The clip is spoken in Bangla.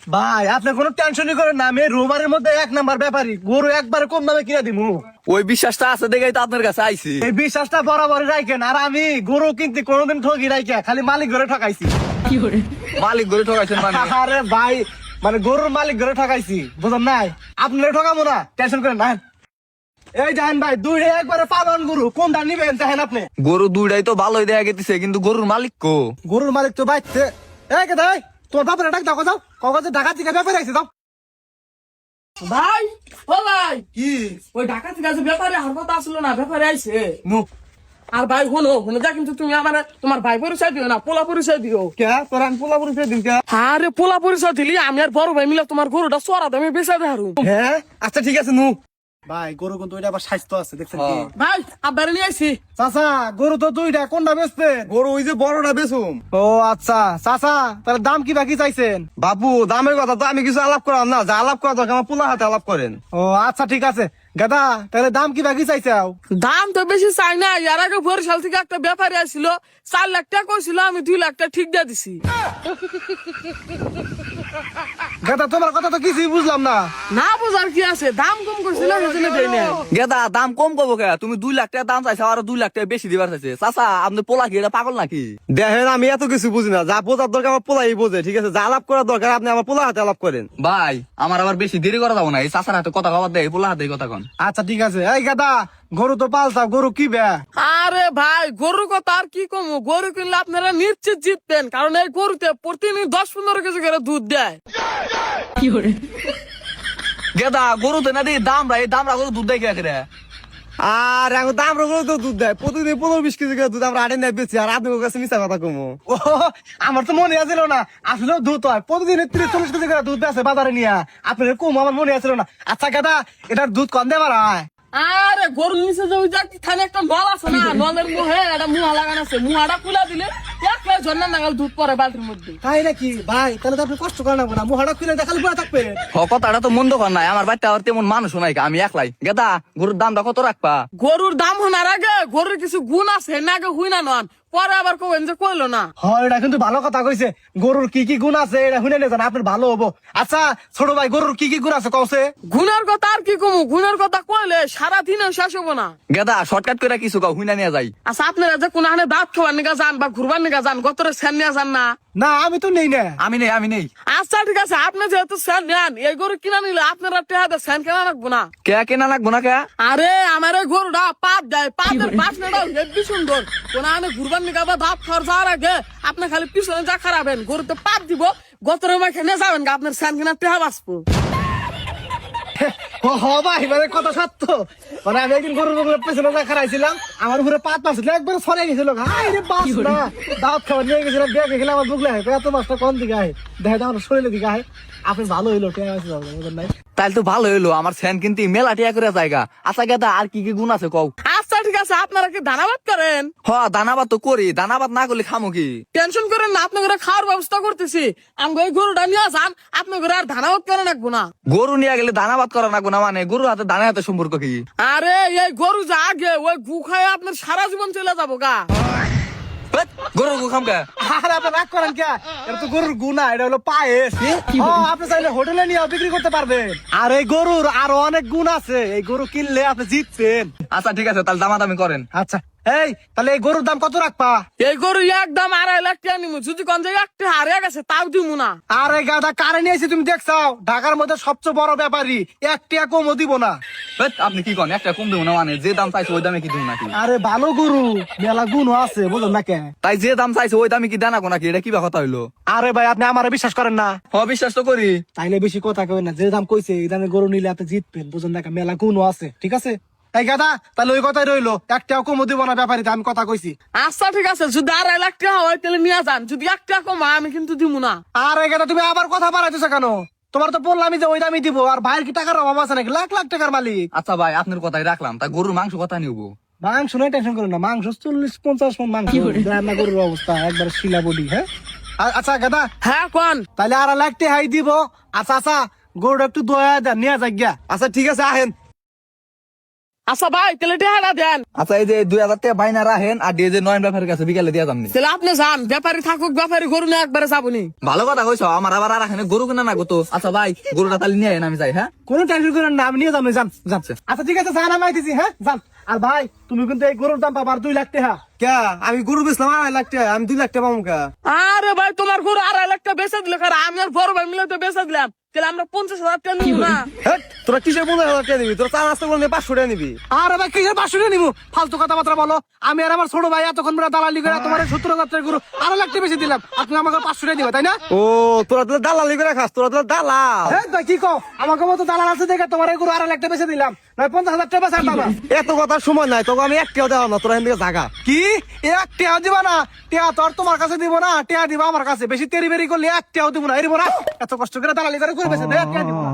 ভাই আপনি কোনো টেনশনই করেন না, আমি রোমারের মধ্যে এক নাম্বার ব্যাপারী, গরু একবারে কম দামে কিনে দিমু। ওই বিশ্বাসটা আছে দেখেই তো আপনার কাছে আইছি। এই বিশ্বাসটা বরাবর রাখেন, আর আমি গরু কিনতে কোনোদিন ঠকি রাখি, খালি মালিক ঘরে ঠকাইছি। মালিক গরু ঠকাইছেন মানে? আরে ভাই, মানে গরুর মালিক ঘরে ঠকাইছি, বুঝলেন নাই? আপনারা ঠকাবো না, টেনশন করেন না। এই জাহেন ভাই, দুইটা একবারে পালন গরু, কোনটা নিবেন চাহেন আপনি? গরু দুইটাই তো ভালোই দেখা গেছে, কিন্তু গরুর মালিক কো? গরুর মালিক তো বাইতে। এই কে ভাই, তোমার বাপরে ডাক দাও, যাও কাগজে ঢাকা থেকে ব্যাপারে আইছে, দাও। ভাই ও ভাই, কি ওই ঢাকা থেকে যে ব্যাপারে আর কথা আসলো না, ব্যাপারে আইছে। মুখ আর ভাই হলো হলো যা, কিন্তু তুমি আমার তোমার ভাই পরিচয় দিও না, পোলা পরিচয় দিও। কে তোর আমি পোলা পরিচয় দিন কে? আরে পোলা পরিচয় দিলি আমি আর বড় ভাই মিলে তোমার গরুটা চড়া দামে বেচা দেহারু। হ্যাঁ আচ্ছা ঠিক আছে নু। ভাই গরু কিন্তু ওইটা আবার স্বাস্থ্য আছে, দেখছেন কি? ভাই আব্বারে নিয়ে আইছি। চাচা গরু তো দুইটা, কোনটা বেচতে? গরু ওই যে বড়টা বেচুম। ও আচ্ছা চাচা, তাহলে দাম কি বাকি চাইছেন? বাবু দামের কথা তো আমি কিছু আলাপ করাম না, যা আলাপ করা দরকার আমার পোলা হাতে আলাপ করেন। ও আচ্ছা ঠিক আছে গাদা, তাহলে দাম কি বাকি চাইছাও? দাম তো বেশি চাই না, এর আগে বরিশাল থেকে একটা ব্যাপারে আসছিল, 4 লাখ টাকা কইছিল, আমি 2 লাখ টাকা ঠিক দিয়ে দিছি। গাদা তোমার কথা তো কিছুই বুঝলাম না। না বুঝার কি আছে, দাম কম করছিল সেজন্য দেই না। গেদা দাম কম করবো কে? তুমি 2 লাখ টাকা দাম চাইছো, আর 2 লাখ টাকা বেশি দিবার চাইছে। চাচা আপনি পোলা কি এটা পাগল নাকি? দেখেন আমি এত কিছু বুঝি না, যা বোঝার দরকার আমার পোলাই বোঝে, ঠিক আছে? যা আলাপ করার দরকার আপনি আমার পোলা হাতে আলাপ করেন। ভাই আমার আবার বেশি দেরি করা যাবো না, এই চাচার হাতে কথা কবার দেয়, পোলা হাতে কথা কন। আচ্ছা ঠিক আছে। এই গাদা, গরু তো পালতাম, গরু কি বে? আরে ভাই গরুর কথা আর কি কমু, গরু কিনলে আপনারা নিশ্চিত জিতবেন, কারণ এই গরুতে প্রতিদিন 10-15 কেজি করে দুধ দেয়। গেদা গরুতে না দিই দামরা, এই দামরা গরু দুধ দেয় কে রে? আর এখন দাম গরু তো দুধ দেয় প্রতিদিন 15-20 কেজি করে দুধ আমরা আটে নেই বেশি, আর আপনার কাছে মিশা কথা কমো। ও আমার তো মনে আছিল না, আসলে দুধ হয় প্রতিদিন 30-40 কেজি করে দুধ আছে বাজারে নিয়ে, আপনার কম আমার মনে আছিল না। আচ্ছা গাদা, এটার দুধ কম দেবার হয়? আরে গরুর নিচে যে ওই যে এখানে একটা নল আছে না, নলের মুহে একটা মুহা লাগানো আছে, মুহাটা খুলে দিলে একলাই ঝর্ণা নাগাল দুধ পড়ে বালতির মধ্যে। তাই নাকি ভাই? তাহলে তো আপনি কষ্ট করেন না, মুহাটা খুলে দেখালে পুরো থাকবে। কথাটা তো মন্দ কর নাই, আমার বাচ্চা আর তেমন মানুষ নাই, আমি একলাই। গেদা গরুর দামটা কত রাখবা? গরুর দাম হনার আগে গরুর কিছু গুণ আছে না, আগে হুই না নন, পরে আবার কবেন যে কইলো না। হয় এটা কিন্তু ভালো কথা কইছে, গরুর কি কি গুণ আছে এটা শুনে নেন, আপনার ভালো হবো। আচ্ছা ছোট ভাই, গরুর কি কি গুণ আছে কওছে? গুণের কথা আর কি কমু, গুণের কথা কইলে সারাদিনে শেষ হবো না। গেদা শর্টকাট করে কিছু কাউ হুইনা নিয়ে যাই। আচ্ছা আপনারা যে কোন হানে দাঁত খাওয়ার নিকা যান বা ঘুরবার নিকা যান, গতরে সেন নিয়ে যান না? না আমি তো নেই না। আমি নেই। আচ্ছা ঠিক আছে, আপনি যেহেতু সেন নেন, এই গরু কিনা নিলে আপনারা টেহাতে সেন কেনা রাখবো না। কে কেনা লাগবো না কে? আরে আমার এই গরুটা পাত দেয়, পাতের বাসনাটা হেব্বি সুন্দর। কোন হানে ঘুরবার নিকা বা দাঁত খাওয়ার যাওয়ার আগে আপনি খালি পিছনে যা খারাপেন, গরুতে পাত দিব, গতরে মাখে নিয়ে যাবেন, আপনার সেন কেনা টেহা বাঁচবো। ও হ ভাই, মানে কথা সত্য। মানে আমি একদিন গরুর পেছনে যা খারাইছিলাম, আমার উপরে পাত মারছিল, একবার ছড়াই গেছিল। হাই রে বাস না, দাঁত খাবার নিয়ে গেছিলাম, দেখে গেলে আমার বুকলে এত মাছটা কোন দিকে আয়, দেখে তো আমার শরীরের দিকে আয়। আপনি ভালো হইলো, ঠিক আছে বুঝলেন নাই? তাইলে তো ভালো হইলো, আমার ফ্যান কিন্তু মেলা টিয়া করে জায়গা। আচ্ছা গেদা আর কি কি গুণ আছে কও? আচ্ছা ঠিক আছে, আপনারা কি ধানাবাদ করেন? হ দানাবাদ তো করি, দানাবাদ না করলে খামো কি? টেনশন করেন না, আপনাদের খাওয়ার ব্যবস্থা করতেছি। আমি এই গরুটা নিয়ে যান, আপনাদের আর ধানাবাদ করে রাখবো না। গরু নিয়ে গেলে দানাবাদ করা লাগবো না মানে? গরুর হাতে দানা হাতে সম্পর্ক কি? আরে এই গরু যা আগে ওই গু খায় আপনার সারা জীবন চলে যাবো গা। হেৎ, গরুর গু খাম কে? আর আপনি রাগ করেন কে? এটা তো গরুর গুনা, এটা হলো পায়েস। আপনি চাইলে হোটেলে নিয়ে বিক্রি করতে পারবেন। আর এই গরুর আরো অনেক গুণ আছে, এই গরু কিনলে আপনি জিতছেন। আচ্ছা ঠিক আছে, তাহলে দামাদামি করেন। আচ্ছা এই তাহলে এই গরুর দাম কত রাখবা? এই গরু একদম 2.5 লাখ টাকা নিমু, যদি কোন জায়গায় একটা হারিয়ে গেছে তাও দিমু না। আরে গাদা, কারে নিয়ে এসে তুমি দেখছাও? ঢাকার মধ্যে সবচেয়ে বড় ব্যাপারী, 1 টাকা কমও দিব না। হেৎ, আপনি কি করেন? একটা কম দেবো না মানে? যে দাম চাইছে ওই দামে কি দেবো নাকি? আরে ভালো গরু, মেলা গুণ আছে, বুঝলেন না কে? তাই যে দাম চাইছে ওই দামে কি দানা নাকি? এটা কি বা কথা হইলো? আরে ভাই আপনি আমার বিশ্বাস করেন না? হ বিশ্বাস তো করি। তাইলে বেশি কথা কই না, যে দাম কইছে এই দামে গরু নিলে আপনি জিতবেন, বুঝলেন না কে? মেলা গুণও আছে, ঠিক আছে? এই গাদা, তাহলে ওই কথাই রইলো, 1 টাকা কমও দিব না ব্যাপারীতে, আমি কথা কইছি। আচ্ছা ঠিক আছে, যদি 2.5 লাখ টাকা হয় তাহলে নিয়ে যান, যদি 1 টাকা কম হয় আমি কিন্তু দিমু না। আরে গাদা, তুমি আবার কথা বাড়াইতেছো কেন? তোমার তো বললাম যে ওই দামই দিব, আর ভাইয়ের কি টাকার অভাব আছে নাকি? লাখ লাখ টাকার মালিক। আচ্ছা ভাই আপনার কথাই রাখলাম, তা গরুর মাংস কথা নিবো। মাংস নয়, টেনশন করো না, মাংস 40-50 মণ মাংস, রান্না গরুর অবস্থা একবার শিলা বডি। হ্যাঁ আচ্ছা গাদা, হ্যাঁ কোন? তাহলে আর 1 লাখ টাকাই দিব। আচ্ছা গরুটা একটু দয়া দেন, নিয়ে যাক গিয়া। আচ্ছা ঠিক আছে, আহেন। আচ্ছা ভাই তাহলে টেহাটা দেন। আচ্ছা এই যে 2000 টাকা বাইনা রাখেন আর দিয়ে যে নয়ন ব্যাপারের কাছে বিকালে দিয়ে যামনি। তাহলে আপনি যান, ব্যাপারী থাকুক, ব্যাপারী গরু নিয়ে একবারে যাবনি। ভালো কথা কইছো, আমার আবার আর এখানে গরু কিনা না গো তো। আচ্ছা ভাই গরুটা তাহলে নিয়ে আইন, আমি যাই। হ্যাঁ কোনো টেনশন করেন না, আমি নিয়ে যাবো, যান যান। আচ্ছা ঠিক আছে, যান, আমি আইতেছি। হ্যাঁ যান। আর ভাই তুমি কিন্তু এই গরুর দাম পাবার 2 লাখ টাকা। কে আমি গরু বেচলাম 2.5 লাখ টাকা, আমি 2 লাখ টাকা পাবো কে? আরে ভাই তোমার গরু 2.5 লাখ টাকা বেচে দিলে, কারণ আমি আর বড় ভাই মিলে তো বেচে দিলাম, তাহলে আমরা 50,000 টাকা নিব না? হেট, তোরা কিসের 50,000 টাকা নিবি? তোরা 4 রাস্তা বললে 500 টাকা নিবি। আরে ভাই কিসের 500 টাকা নিবো? ফালতু কথাবার্তা বলো। আমি আর আমার ছোট ভাই এতক্ষণ ধরে দালালি করে তোমার 70,000 টাকা গরু 2.5 লাখ টাকা বেশি দিলাম, আর তুমি আমাকে 500 টাকা দিবা, তাই না? ও তোরা তো দালালি করে খাস, তোরা তো দালাল। হ্যাঁ ভাই কি কও, আমাকে মতো দালাল আছে দেখে তোমার এই গরু 2.5 লাখ টাকা বেশি দিলাম, নয় 50,000 টাকা বেচা পাবা। এত কথার সময় নাই, তোকে আমি 1 টাকাও দেওয়া না, তোরা এখান থেকে জাগা। কি 1 টাকা দিবা না? টাকা তোর তোমার কাছে দিব না, টাকা দিবা আমার কাছে। বেশি তেরি বেরি করলে 1 টাকাও দিব না। এর বড় এত কষ্ট করে দালালি করে বেচে দে, টাকা দিব না।